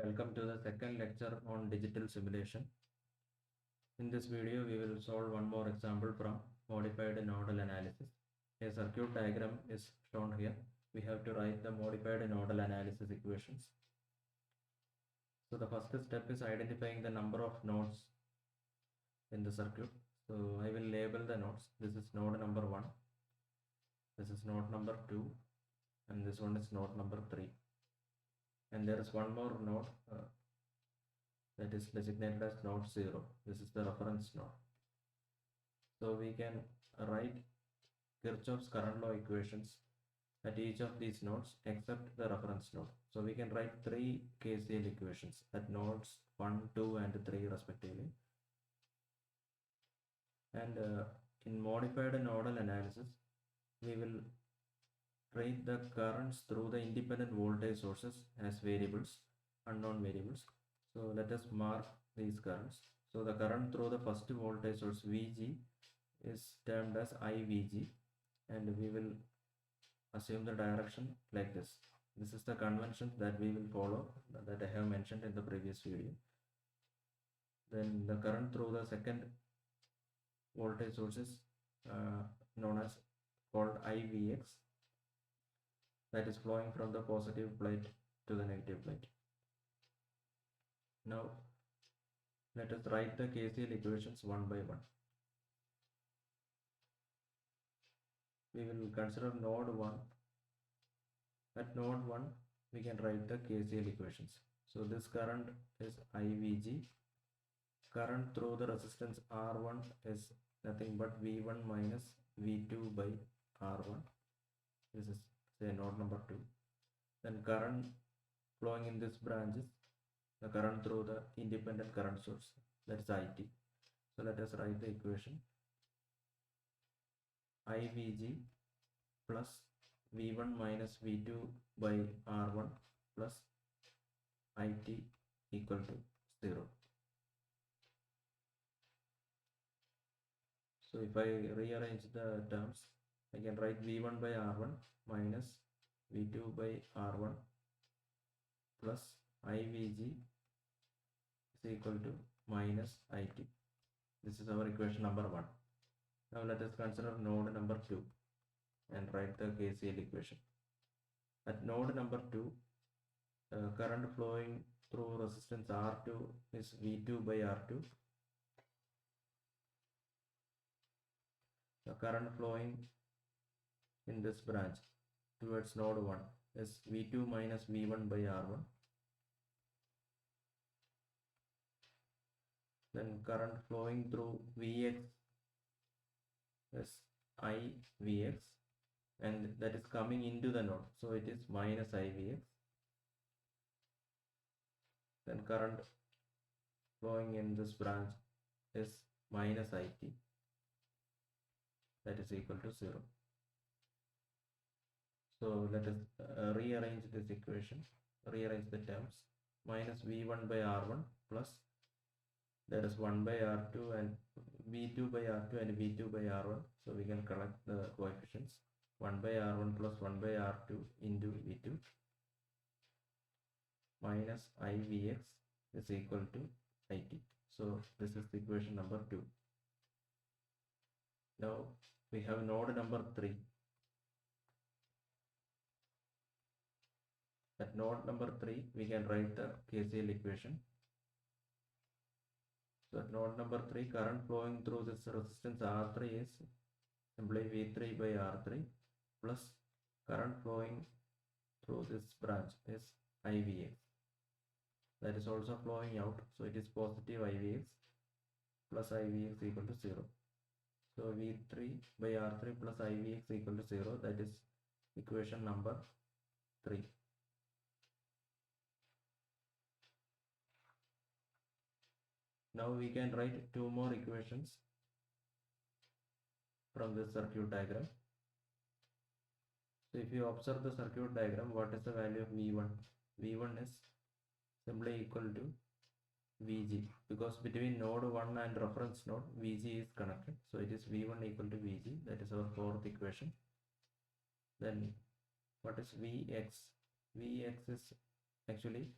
Welcome to the second lecture on digital simulation. In this video, we will solve one more example from modified nodal analysis. A circuit diagram is shown here. We have to write the modified nodal analysis equations. So the first step is identifying the number of nodes in the circuit. So I will label the nodes. This is node number 1. This is node number 2. And this one is node number 3. And there is one more node that is designated as node 0. This is the reference node. So we can write Kirchhoff's current law equations at each of these nodes except the reference node. So we can write three KCL equations at nodes 1, 2 and 3 respectively. And in modified nodal analysis, we will treat the currents through the independent voltage sources as variables, unknown variables. So let us mark these currents. So the current through the first voltage source VG is termed as IVG, and we will assume the direction like this. This is the convention that we will follow that I have mentioned in the previous video. Then the current through the second voltage source is known as called IVX, that is flowing from the positive plate to the negative plate. Now let us write the KCL equations one by one. We will consider node 1. At node 1 we can write the KCL equations. So this current is IVG. Current through the resistance R1 is nothing but V1 minus V2 by R1. This is say node number 2. Then current flowing in this branch is the current through the independent current source, that is IT. So let us write the equation IVG plus V1 minus V2 by R1 plus IT equal to 0. So if I rearrange the terms, I can write V1 by R1 minus V2 by R1 plus IVG is equal to minus IT. This is our equation number 1. Now let us consider node number 2 and write the KCL equation. At node number 2, current flowing through resistance R2 is V2 by R2. The current flowing in this branch towards node 1 is V2 minus V1 by R1. Then current flowing through Vx is IVX, and that is coming into the node, so it is minus IVX. Then current flowing in this branch is minus IT, that is equal to 0. So let us rearrange this equation, rearrange the terms. Minus V1 by R1 plus there is 1 by R2 and V2 by R2 and V2 by R1. So we can collect the coefficients. 1 by R1 plus 1 by R2 into V2 minus IVX is equal to IT. So this is the equation number 2. Now we have node number 3. At node number 3 we can write the KCL equation. So at node number 3, current flowing through this resistance R3 is simply V3 by R3 plus current flowing through this branch is IVX. That is also flowing out, so it is positive IVX plus IVX equal to 0. So V3 by R3 plus IVX equal to 0, that is equation number 3. Now we can write two more equations from this circuit diagram. So if you observe the circuit diagram, what is the value of V1? V1 is simply equal to VG, because between node 1 and reference node VG is connected. So it is V1 equal to VG, that is our fourth equation. Then what is Vx? Vx is actually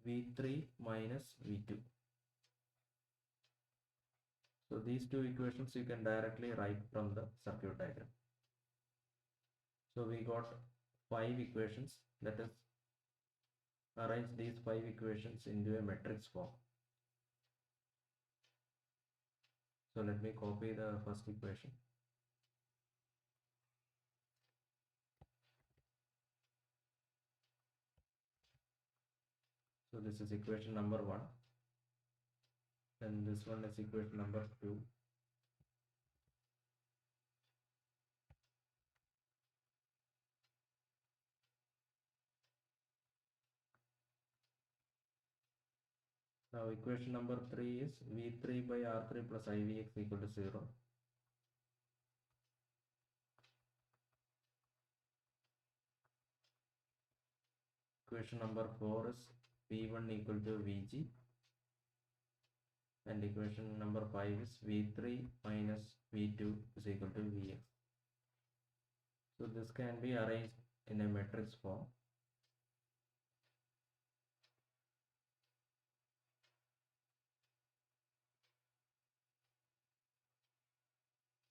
V3 minus V2. So these two equations you can directly write from the circuit diagram. So we got 5 equations. Let us arrange these 5 equations into a matrix form. So let me copy the first equation. So this is equation number 1. And this one is equation number 2. Now equation number 3 is V3 by R3 plus IVX equal to 0. Equation number 4 is V1 equal to Vg. And equation number 5 is V3 minus V2 is equal to Vx. So this can be arranged in a matrix form.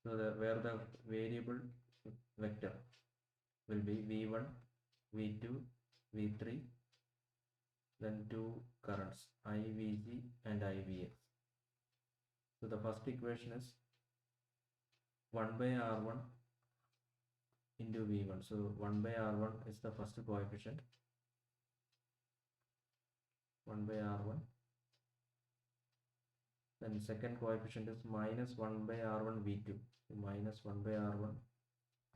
So where the variable vector will be V1, V2, V3, then two currents IVG and IVX. So the first equation is 1 by R1 into V1. So 1 by R1 is the first coefficient. 1 by R1. Then second coefficient is minus 1 by R1 V2. So minus 1 by R1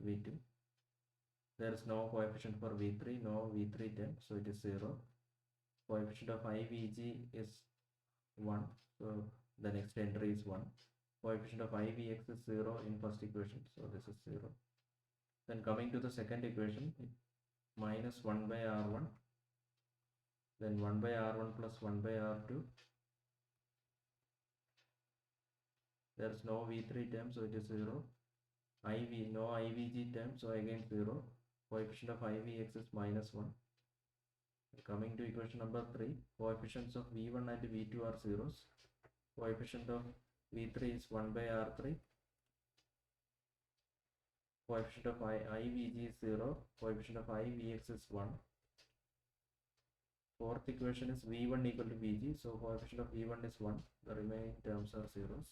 V2. There is no coefficient for V3, no V3 term, so it is 0. Coefficient of IVG is 1, so the next entry is 1. Coefficient of IVX is 0 in first equation, so this is 0. Then coming to the second equation, minus 1 by R1, then 1 by R1 plus 1 by R2. There is no V3 term, so it is 0. No IVG term, so again 0. Coefficient of IVX is minus 1. Coming to equation number 3, coefficients of V1 and V2 are zeros. Coefficient of V3 is 1 by R3. Coefficient of IVG is 0. Coefficient of IVX is 1. Fourth equation is V1 equal to Vg. So coefficient of V1 is 1. The remaining terms are zeros.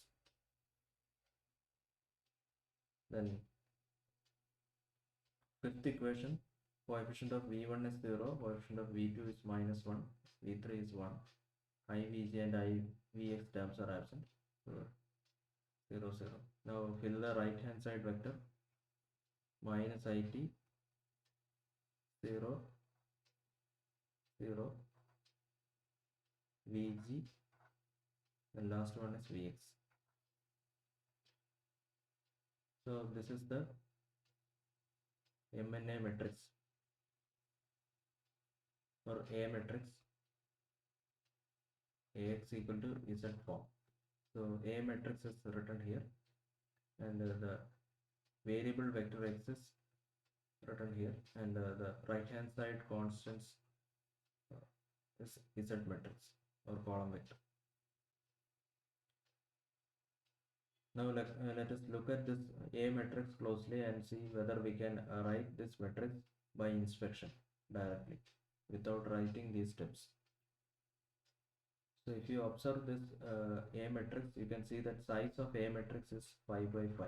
Then fifth equation, coefficient of V1 is 0. Coefficient of V2 is minus 1. V3 is 1. IVG and IVX terms are absent. So 0, 0. Now fill the right hand side vector. Minus IT 0, 0, Vg, the last one is Vx. So this is the MNA matrix or A matrix, AX equal to Z form. So A matrix is written here, and the variable vector X is written here, and the right hand side constants is Z matrix or column vector. Now let us look at this A matrix closely and see whether we can write this matrix by inspection directly without writing these steps. So if you observe this A matrix, you can see that size of A matrix is 5 by 5.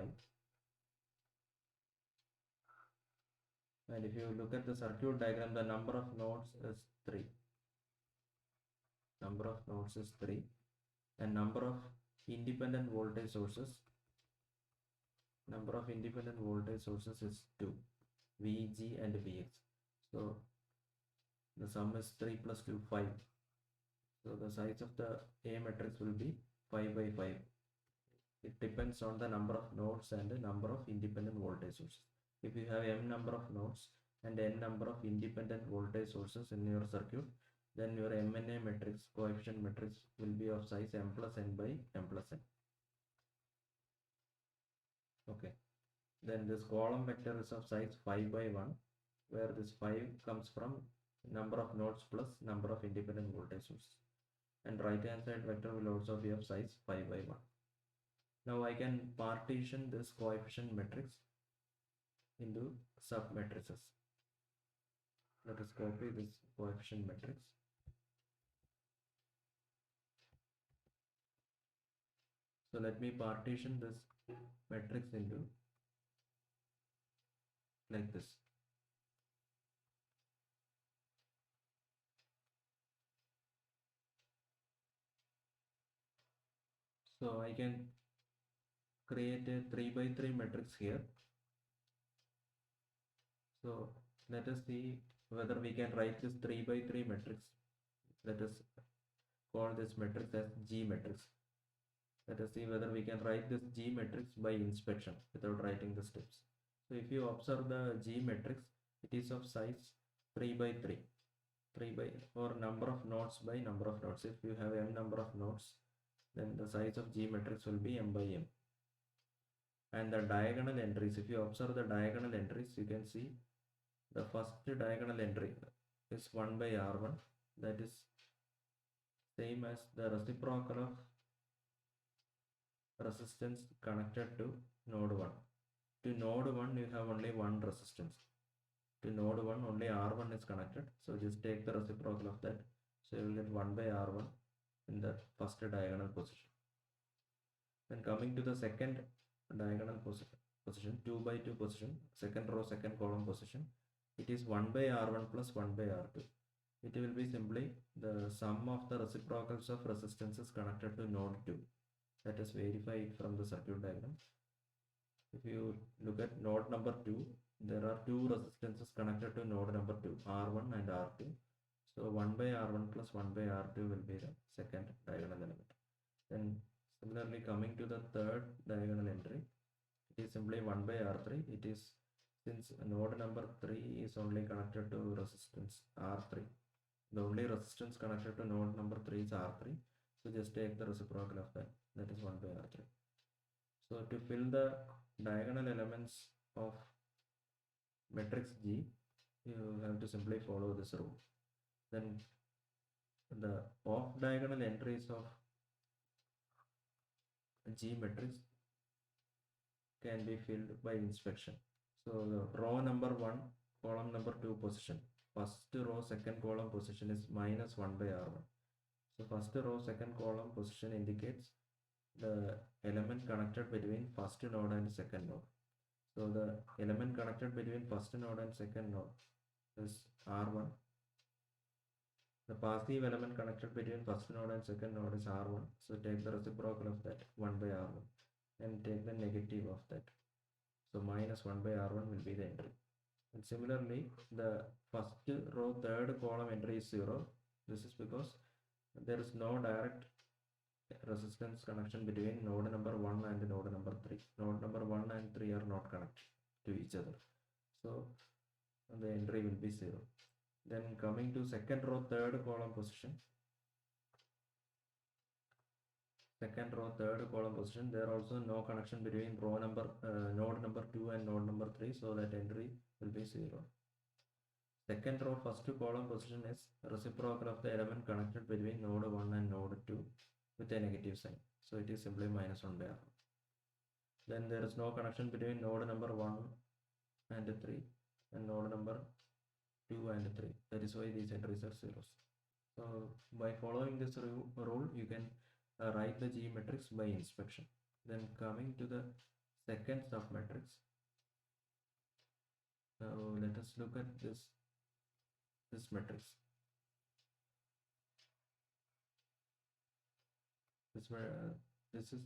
And if you look at the circuit diagram, the number of nodes is 3. Number of nodes is 3. And number of independent voltage sources. Number of independent voltage sources is 2. Vg and Vx. So the sum is 3 plus 2, 5. So the size of the A matrix will be 5 by 5. It depends on the number of nodes and the number of independent voltage sources. If you have m number of nodes and n number of independent voltage sources in your circuit, then your MNA matrix, coefficient matrix, will be of size m plus n by m plus n. Okay. Then this column vector is of size 5 by 1, where this 5 comes from number of nodes plus number of independent voltage sources. And right hand side vector will also be of size 5 by 1. Now I can partition this coefficient matrix into sub matrices. Let us copy this coefficient matrix. So let me partition this matrix into like this. So I can create a 3 by 3 matrix here. So let us see whether we can write this 3 by 3 matrix. Let us call this matrix as G matrix. Let us see whether we can write this G matrix by inspection without writing the steps. So if you observe the G matrix, it is of size 3 by 3. 3 by or number of nodes by number of nodes. If you have m number of nodes, then the size of G matrix will be m by m. And the diagonal entries, if you observe the diagonal entries, you can see the first diagonal entry is 1 by r1. That is same as the reciprocal of resistance connected to node 1. To node 1 you have only one resistance. To node 1 only r1 is connected, so just take the reciprocal of that. So you will get 1 by r1 in the first diagonal position. Then coming to the second diagonal position, 2 by 2 position, second row second column position, it is 1 by r1 plus 1 by r2. It will be simply the sum of the reciprocals of resistances connected to node 2. Let us verify it from the circuit diagram. If you look at node number 2, there are two resistances connected to node number 2, R1 and R2. So 1 by R1 plus 1 by R2 will be the second diagonal element. Then similarly coming to the third diagonal entry, it is simply 1 by R3. It is since node number 3 is only connected to resistance R3. The only resistance connected to node number 3 is R3. So just take the reciprocal of that. That is 1 by R3. So to fill the diagonal elements of matrix G, you have to simply follow this rule. Then the off diagonal entries of G matrix can be filled by inspection. So the row number 1, column number 2 position, first row second column position is minus 1 by R1. So first row second column position indicates the element connected between first node and second node. So the element connected between first node and second node is R1. The passive element connected between first node and second node is R1. So take the reciprocal of that, 1 by R1, and take the negative of that. So minus 1 by R1 will be the entry. And similarly, the first row third column entry is 0. This is because there is no direct resistance connection between node number 1 and node number 3. Node number 1 and 3 are not connected to each other. So the entry will be 0. Then coming to second row third column position. Second row third column position, there also no connection between row number node number 2 and node number 3, so that entry will be 0. Second row first column position is reciprocal of the element connected between node 1 and node 2 with a negative sign, so it is simply minus 1 by R. Then there is no connection between node number 1 and 3 and node number 2 and 3. That is why these entries are zeros. So by following this rule, you can write the G matrix by inspection. Then coming to the second submatrix. Now let us look at this matrix. This is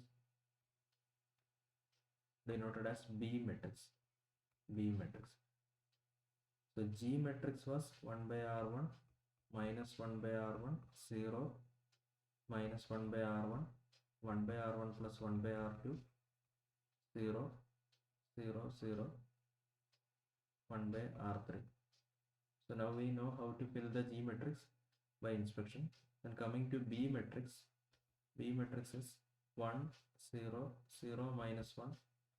denoted as B matrix. B matrix. So G matrix was 1 by R1 minus 1 by R1, 0, minus 1 by R1, 1 by R1 plus 1 by R2, 0, 0, 0, 1 by R3. So now we know how to fill the G matrix by inspection. And coming to B matrix is 1, 0, 0, minus 1,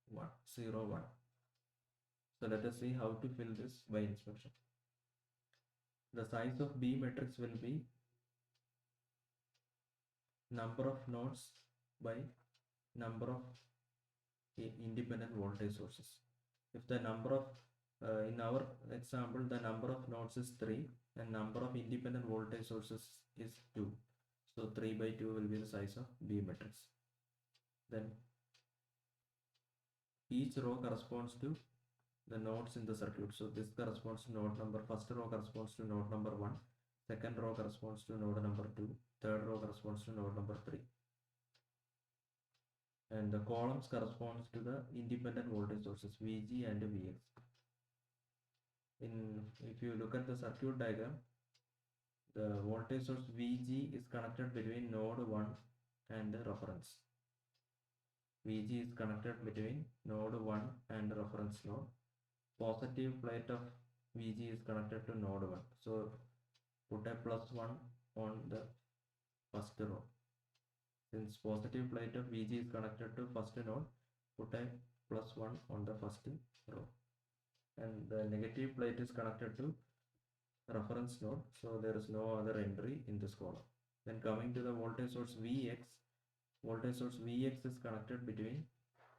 1, 0, 1. So let us see how to fill this by inspection. The size of B matrix will be number of nodes by number of independent voltage sources. If the number of in our example the number of nodes is 3 and number of independent voltage sources is 2, so 3 by 2 will be the size of B matrix. Then each row corresponds to the nodes in the circuit. So this corresponds to node number, first row corresponds to node number 1, second row corresponds to node number 2, third row corresponds to node number 3, and the columns corresponds to the independent voltage sources Vg and Vx. If you look at the circuit diagram, the voltage source Vg is connected between node 1 and the reference. Vg is connected between node 1 and reference node. Positive plate of Vg is connected to node 1. So put a +1 on the first row. Since positive plate of Vg is connected to first node, put a +1 on the first row. And the negative plate is connected to reference node, so there is no other entry in this column. Then coming to the voltage source Vx, voltage source Vx is connected between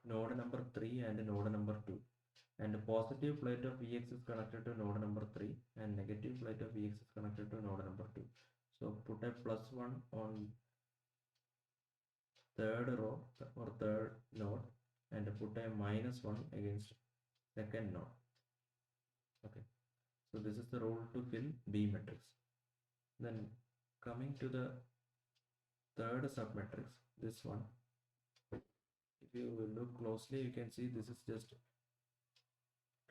node number 3 and node number 2, and positive plate of Vx is connected to node number 3 and negative plate of Vx is connected to node number 2. So put a +1 on third row or third node and put a -1 against second node. Okay, so this is the rule to fill B matrix. Then coming to the third submatrix, this one, if you look closely, you can see this is just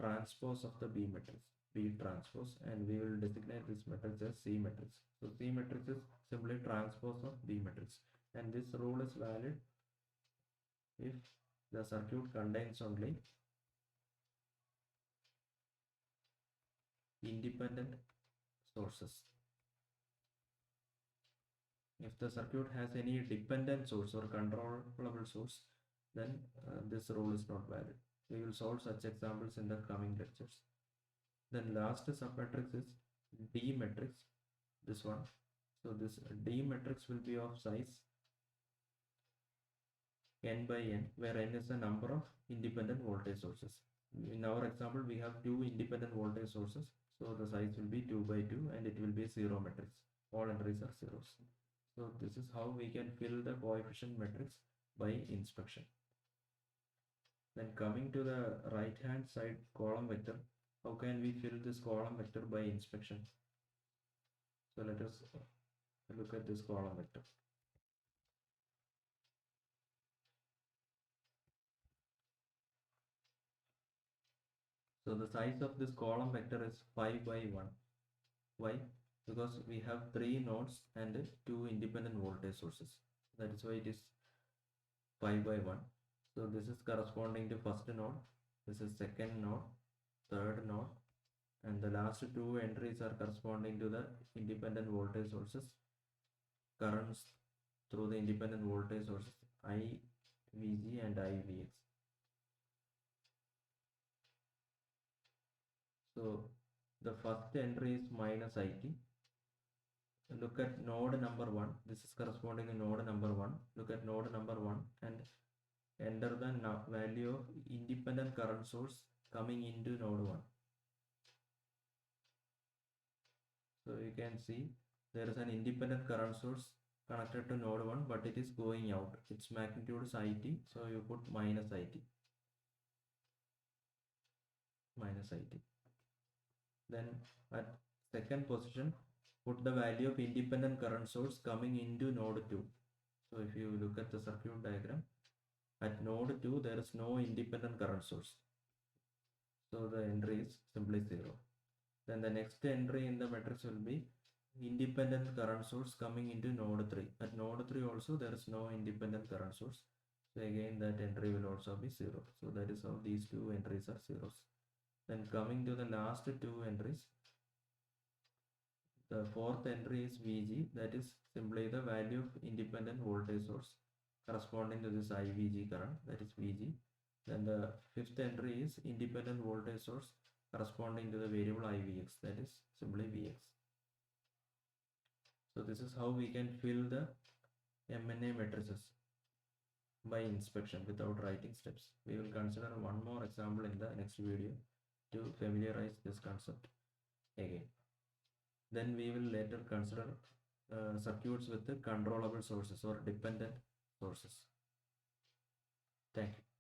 transpose of the B matrix, B transpose, and we will designate this matrix as C matrix. So C matrix is simply transpose of B matrix, and this rule is valid if the circuit contains only independent sources. If the circuit has any dependent source or controllable source, then this rule is not valid. We will solve such examples in the coming lectures. Then last submatrix is D matrix, this one. So this D matrix will be of size n by n, where n is the number of independent voltage sources. In our example, we have 2 independent voltage sources, so the size will be 2 by 2 and it will be 0 matrix. All entries are zeros. So this is how we can fill the coefficient matrix by inspection. Then coming to the right hand side column vector, how can we fill this column vector by inspection? So let us look at this column vector. So the size of this column vector is 5 by 1. Why? Because we have 3 nodes and 2 independent voltage sources. That is why it is 5 by 1. So this is corresponding to first node, this is second node, third node, and the last 2 entries are corresponding to the independent voltage sources, currents through the independent voltage sources IVG and IVX. So the first entry is -IT. Look at node number 1. This is corresponding to node number 1. Look at node number 1 and enter the value of independent current source coming into node 1. So you can see there is an independent current source connected to node 1, but it is going out. Its magnitude is IT, so you put -IT. Then at second position, put the value of independent current source coming into node 2. So if you look at the circuit diagram, at node 2 there is no independent current source, so the entry is simply 0. Then the next entry in the matrix will be independent current source coming into node 3. At node 3 also there is no independent current source, so again that entry will also be 0. So that is how these 2 entries are zeros. Then coming to the last 2 entries, the fourth entry is Vg, that is simply the value of independent voltage source corresponding to this IVG current, that is Vg. Then the fifth entry is independent voltage source corresponding to the variable IVX, that is simply Vx. So this is how we can fill the MNA matrices by inspection without writing steps. We will consider one more example in the next video to familiarize this concept again. Then we will later consider circuits with the controllable sources or dependent sources. Thank you.